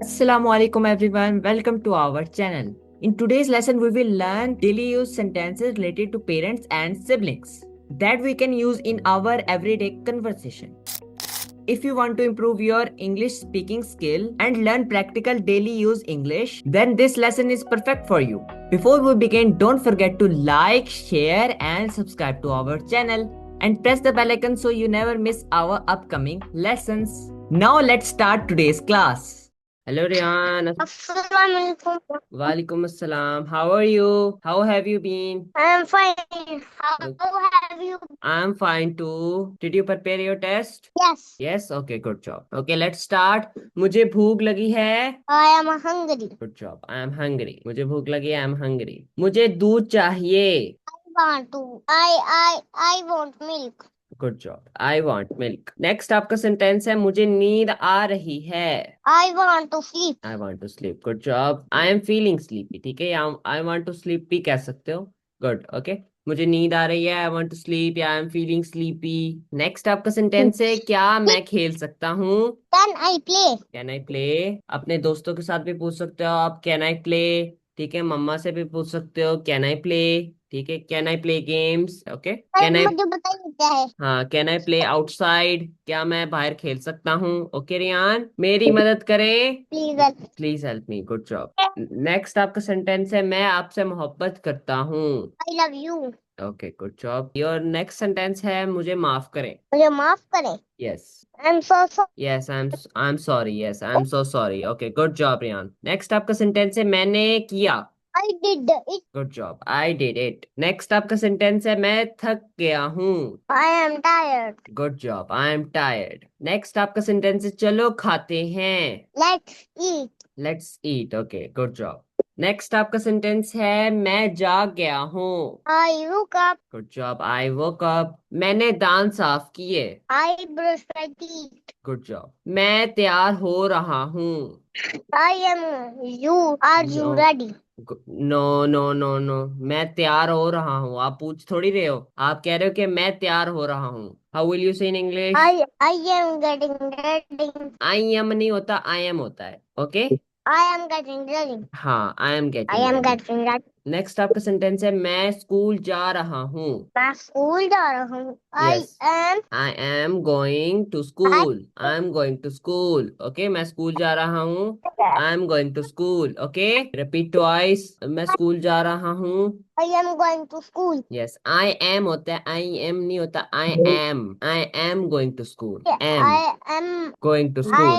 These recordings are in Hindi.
Assalamu alaikum everyone, welcome to our channel. In today's lesson we will learn daily use sentences related to parents and siblings that we can use in our everyday conversation. If you want to improve your English speaking skill and learn practical daily use English, then this lesson is perfect for you. Before we begin, don't forget to like, share and subscribe to our channel and press the bell icon so you never miss our upcoming lessons. Now let's start today's class. Hello Ryan. Assalamualaikum. Walaikum assalam. How are you? How have you been? I'm fine. How Okay. have you? I'm fine too. Did you prepare your test? Yes, Yes, okay, good job. Okay, let's start. मुझे भूख लगी है. I am hungry. Good job. I am hungry. मुझे भूख लगी है. I am hungry. मुझे दूध चाहिए. Want to. I want milk. Good job. I want milk. Next आपका सेंटेंस है मुझे नींद आ रही है. I want to sleep. I want to sleep. Good job. I am feeling sleepy. ठीक है, या I want to sleep भी कह सकते हो. Good. Okay. मुझे नींद आ रही है. I want to sleep या I am feeling sleepy. Next आपका सेंटेंस है क्या मैं खेल सकता हूँ. Then I play. Can I play. अपने दोस्तों के साथ भी पूछ सकते हो आप कैन आई प्ले. ठीक है, मम्मा से भी पूछ सकते हो कैन आई प्ले. ठीक है, can I play games. Okay, sir can I. मुझे बताइए क्या है? हाँ, कैन आई प्ले आउटसाइड. क्या मैं बाहर खेल सकता हूँ. ओके रियान, मेरी मदद करें. Please help. Please help me. Good job. Next आपका सेंटेंस है मैं आपसे मोहब्बत करता हूँ. I love you. Okay, good job. Your next sentence है मुझे माफ करें. मुझे माफ करें. Yes. I'm so sorry. Yes, I am sorry. Yes, I am so sorry. Okay, good job Riyan. Next आपका सेंटेंस है मैंने किया. I did it. Good job. I did it. Next आपका सेंटेंस है मैं थक गया हूँ. I am tired. Good job. I am tired. Next आपका सेंटेंस है चलो खाते हैं. Let's eat. Let's eat. Okay, good job. Next आपका सेंटेंस है मैं जाग गया हूँ. I woke up. Good job. I woke up. मैंने दांत साफ किए. I brushed my teeth. Good job. मैं तैयार हो रहा हूँ. I am you. Are no. you ready? No no no no, मैं तैयार हो रहा हूँ. आप पूछ थोड़ी रहे हो, आप कह रहे हो कि मैं तैयार हो रहा हूँ. How will you say in English. I am getting ready. I am नहीं होता, आई एम होता है. Okay. I am getting ready. हाँ, I am I getting am ready. getting ready. Next आपका सेंटेंस है मैं स्कूल जा रहा हूँ. मैं स्कूल जा रहा हूँ. I yes. am. I am going to I school. I am going to school. Okay, मैं स्कूल जा रहा हूँ. I am going to school. Okay, repeat twice. मैं स्कूल जा रहा हूँ. I am going to school. Yes, I am होता है, आई एम नहीं होता. I am going to school. Am I am. Going to school.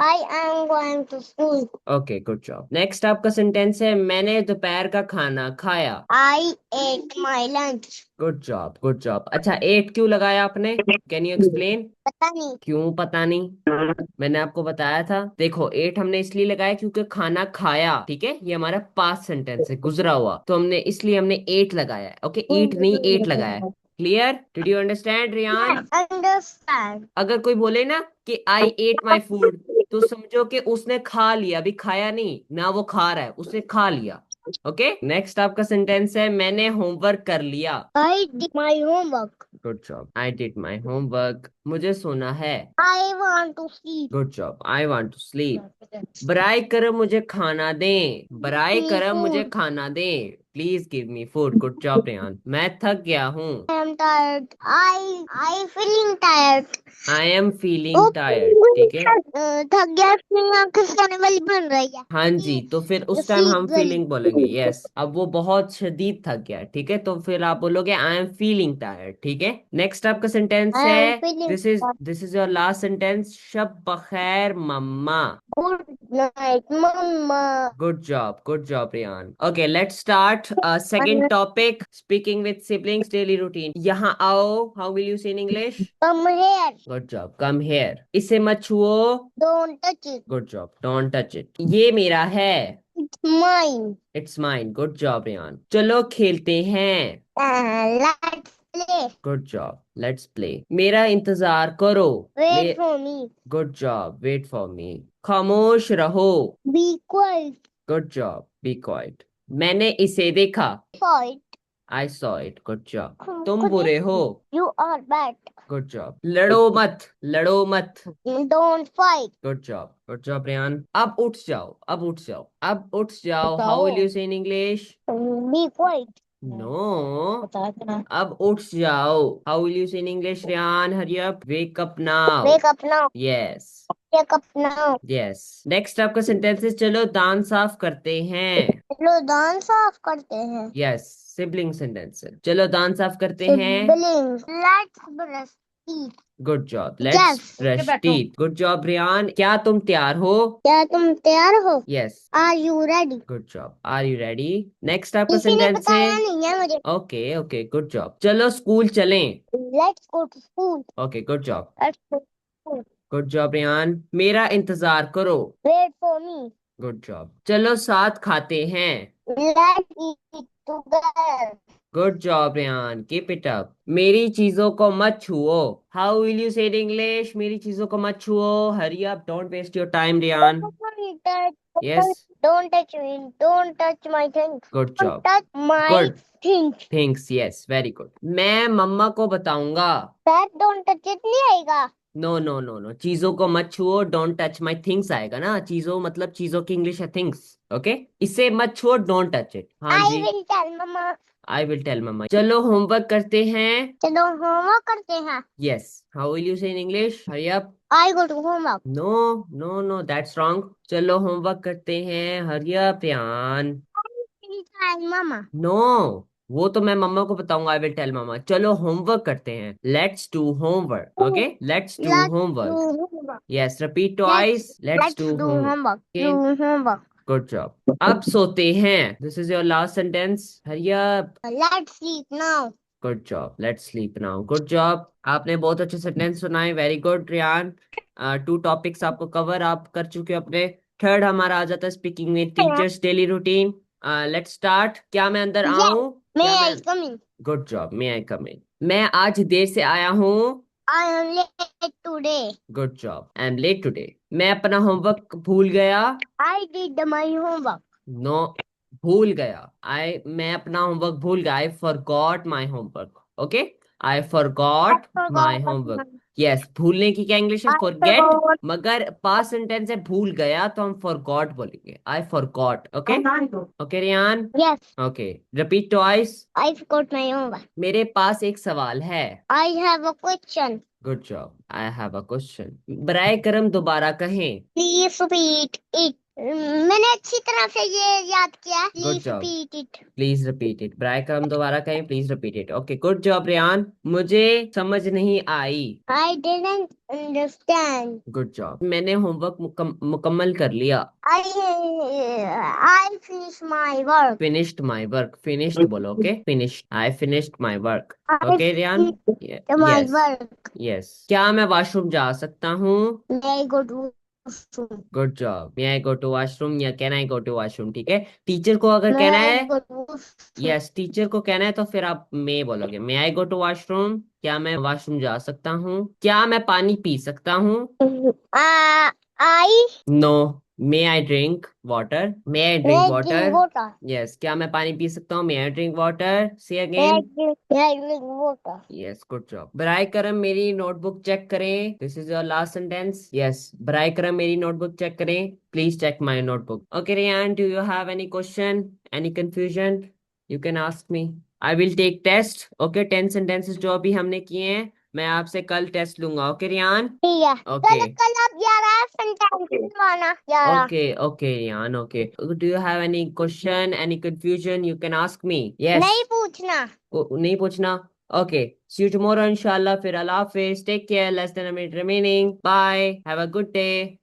I am going to school. Okay, good job. Next आपका सेंटेंस है मैंने दोपहर का खाना खाया. I ate my lunch. Good job, good job. अच्छा, एट क्यों लगाया आपने. Can you explain. पता नहीं. क्यों पता नहीं. मैंने आपको बताया था. देखो, एट हमने इसलिए लगाया क्योंकि खाना खाया. ठीक है, ये हमारा पास्ट सेंटेंस है, गुजरा हुआ, तो हमने एट लगाया है. ओके, ईट नहीं एट लगाया है. Clear. Did you understand Riyan. Yes, understand. अगर कोई बोले ना कि आई एट माई फूड, तो समझो कि उसने खा लिया. अभी खाया नहीं ना, वो खा रहा है, उसने खा लिया. ओके. नेक्स्ट आपका सेंटेंस है मैंने होमवर्क कर लिया. I did my homework. Good job. I did my homework. मुझे सोना है. I want to sleep. Good job. I want to sleep. बराए करम मुझे खाना दें. बराए Free करम मुझे food. खाना दें. Please give me food. Good job Rehan. मैं थक गया हूँ. I am tired. I feeling tired. I am feeling ओ, टायर्ड. ठीक है. थक गया अपनी आंखें खाने वाली बन रही है. हाँ जी, तो फिर उस टाइम हम सीजन. फीलिंग बोलेंगे. यस, अब वो बहुत शदीद थक गया. ठीक है, तो फिर आप बोलोगे आई एम फीलिंग टायर्ड. ठीक है. नेक्स्ट आपका सेंटेंस I है am feeling this is your last sentence. शब बखैर मम्मा. good night, mama. Good job, good job Riyan. Okay, let's start second topic, speaking with siblings daily routine. यहाँ आओ. How will you say in English. Come here. Good job. Come here. इसे मत छुओ. Don't touch it. Good job. Don't touch it. ये मेरा है. It's mine. It's mine. Good job Riyan. चलो खेलते हैं. Let's play. Good job. Let's play. मेरा इंतजार करो. Wait for me. Good job. Wait for me. खामोश रहो. Be quiet. Good job. Be quiet. मैंने इसे देखा. For it. I saw it. Good job. खुद तुम को बुरे हो. देखो। You are bad. Good job. लड़ो मत. लड़ो मत. Don't fight. Good job. Good job, Ryan. अब उठ जाओ. अब उठ जाओ. अब उठ जाओ. How will बताओ। you say in English? Be quiet. No. बता देना। अब उठ जाओ. How will you say in English, Ryan? Hurry up. Wake up now. Wake up now. Yes. Wake up now. Yes. Next आपका सेंटेंसेस. चलो दांत साफ करते हैं. चलो दांत साफ करते हैं। Yes. Sibling sentence. चलो दांत साफ करते हैं. Siblings. Let's brush teeth. Good job. Let's Yes. Brush teeth. Good job Riyan. क्या तुम तैयार हो? क्या तुम तैयार हो? Yes. Are you ready? Good job. Are you ready? Next आपका किसी ने सेंटेंस है. बताया नहीं है मुझे। Okay okay. Good job. चलो स्कूल चलें. Let's go to school. Okay. Good job. Let's go to school. Good job Riyan. मेरा इंतजार करो. Wait for me. Good job. चलो साथ खाते हैं. Let's eat together. Good job Riyan. Keep it up. मेरी चीजों को मत छुओ. How will you say in English? मेरी चीजों को मत छुओ. Hurry up. Don't waste your time Riyan. Yes. Don't touch me. Don't touch my things. Good Don't job. touch my Good. things. Things. Yes. Very good. मैं मम्मा को बताऊंगा. That don't touch it नहीं आएगा। No no no no. चीजों को मत छुओ. डोंट टच माई थिंग्स आएगा ना. चीजों मतलब चीजों की इंग्लिश है थिंग्स. ओके. इसे मत छुओ. Don't touch it. हाँ I जी. will tell mama. I will tell mama. चलो होमवर्क करते हैं. चलो होमवर्क करते हैं। Yes. How will you say in English? Hurry up. I go to homework. No no no. That's wrong. चलो होमवर्क करते हैं. हरी अप यान. I will tell mama. No. वो तो मैं मम्मा को बताऊंगा. I will tell mama. चलो होमवर्क करते हैं. Let's do homework. Okay. Let's do Let's homework. do homework. Yes. Repeat Let's twice. Let's let's do do homework. homework. Do homework. Good job. अब सोते हैं. This is your last sentence. Hurry up. Let's sleep now. Good job. Let's sleep now. Good job. आपने बहुत अच्छे सेंटेंस सुनाए. Very good Riyan. 2 टॉपिक्स आपको कवर आप कर चुके हो अपने. थर्ड हमारा आ जाता है स्पीकिंग में teachers daily routine. Let's start. क्या मैं अंदर Yes. आऊं? May क्या I मैं? come in? Good job. May I come in? मैं आज देर से आया हूँ. I am late today. Good job. I am late today. मैं अपना होमवर्क भूल गया. I did my homework. No. भूल गया. मैं अपना होमवर्क भूल गया. I forgot my homework. Okay. I forgot I my forgot homework. my- yes. भूलने की क्या इंग्लिश है? I forget. forgot. मगर पास्ट सेंटेंस है भूल गया तो हम फॉरगॉट बोलेंगे. I forgot. Okay. Okay Riyan. Yes, okay. Repeat twice. I forgot my homework. मेरे पास एक सवाल है. I have a question. Good job. I have a question. बराए करम दोबारा कहें. Please repeat it. मैंने अच्छी तरह से ये याद किया। Good Please job. repeat it. Please repeat it. बराए करम दोबारा कहें. Please repeat it. Okay. Good job Riyan. मुझे समझ नहीं आई. I didn't understand. Good job. मैंने होमवर्क मुकम्मल कर लिया. I finished my work. Finished my work. Finished बोलो. Okay. Finished. I finished my work. I okay Riyan. finished my yes. work. Yes. क्या मैं वॉशरूम जा सकता हूँ? May I go to washroom? Good job. May I go to washroom या can I go to washroom. ठीक है. टीचर को अगर May कहना I है. go to washroom? Yes. Teacher को कहना है तो फिर आप मे बोलोगे. मे आई गो टू वॉशरूम. क्या मैं वॉशरूम जा सकता हूँ? क्या मैं पानी पी सकता हूँ? I no. May I drink water. May I may drink I water. drink water. Yes. क्या मैं पानी पी सकता हूँ? May I drink water. Say May I again. drink water. Yes. Good job. बराए करम मेरी नोटबुक चेक करें. This is your last sentence. Yes. बराए करम मेरी नोटबुक चेक करें. Please check my notebook. Okay Riyan. Do you have any question? Any confusion? You can ask me. I will take test. Okay. 10 sentences जो अभी हमने किए हैं मैं आपसे कल टेस्ट लूंगा. ओके रियान. ठीक है। ओके. कल आप 11 सेंटेंस बनाना। 11। Okay okay Riyan. Okay. Do you have any question? Any confusion? You can ask me. Yes. नहीं पूछना। नहीं पूछना. ओके. सी यू टुमारो इंशाल्लाह. फिर अल्लाह हाफिज. Take care. Less than a minute remaining. Bye. Have a good day.